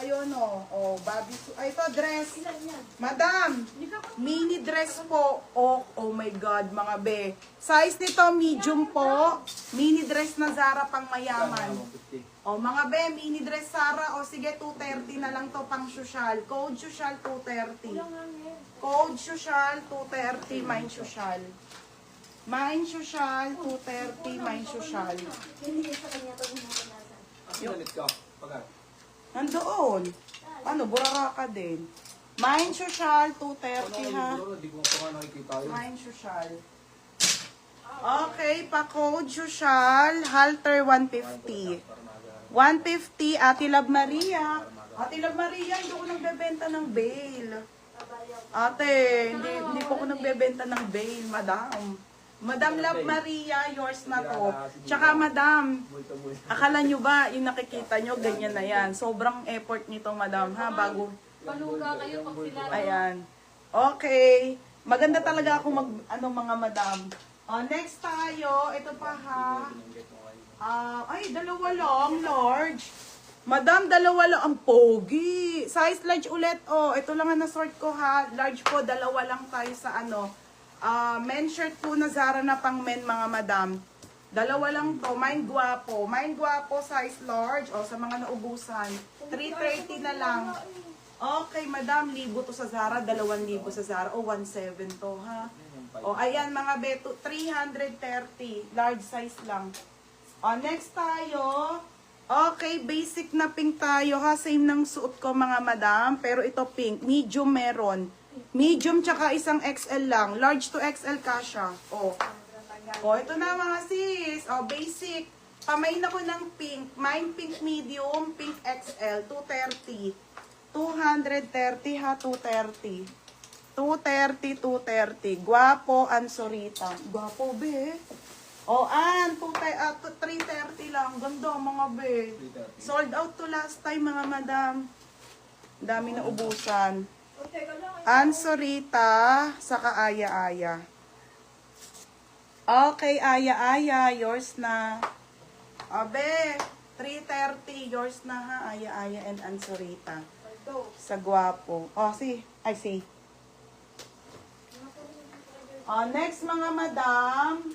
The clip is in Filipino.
tayo, no? Oh, baby suit. Ay, ito, dress. Madam, mini dress po. Oh my God, mga be. Size nito, medium po. Mini dress na Zara pang mayaman. Oh, mga be, mini dress Zara. O, sige, 230 na lang to pang social. Code social, 230. Code social, 230. Mine social. Mine social, 230. Mine social. Nandoon. Ano, burara ka din. Mine social, 230 ha. Mine social. Okay, pa-code social, halter 150. 150, Ate Love Maria. Ate Love Maria, hindi ko nagbebenta ng bail. Ate, hindi po ako nagbebenta ng bail, madam. Madam Love Maria, yours na to. Tsaka madam, akala nyo ba, yung nakikita nyo, ganyan na yan. Sobrang effort nito, madam, ha, bago. Paluga kayo pag sila. Ayan. Okay. Maganda talaga ako mga madam. Next tayo, ito pa ha. Ay, dalawa lang, large. Madam, dalawa lang ang pogi. Size large ulit, ito lang ang na-sort ko ha. Large po, dalawa lang tayo sa men shirt po na Zara na pang men, mga madam. Dalawa lang to. Mine guwapo. Mine guwapo, size large. Sa mga naubusan. 330 na lang. Okay, madam. 1,000 to sa Zara. 2,000 sa Zara. 1,700 to, ha? Ayan, mga beto. 330. Large size lang. Next tayo. Okay, basic na pink tayo, ha? Same ng suot ko, mga madam. Pero ito pink. Medium meron. Medium tsaka isang XL lang. Large to XL kasha. Ito na mga sis. Basic. Pamain ako ng pink. Mine pink medium, pink XL, 230. 230 ha, 230. 230, 230. Guwapo, Ansorita. Guwapo, be. 330 lang. Ganda, mga be. Sold out to last time, mga madam. Dami na ubusan. Ansorita, saka Aya-Aya. Okay, Aya-Aya, yours na. Abe, 330, yours na ha, Aya-Aya and Ansorita. Sa Guwapo. See. Next mga madam.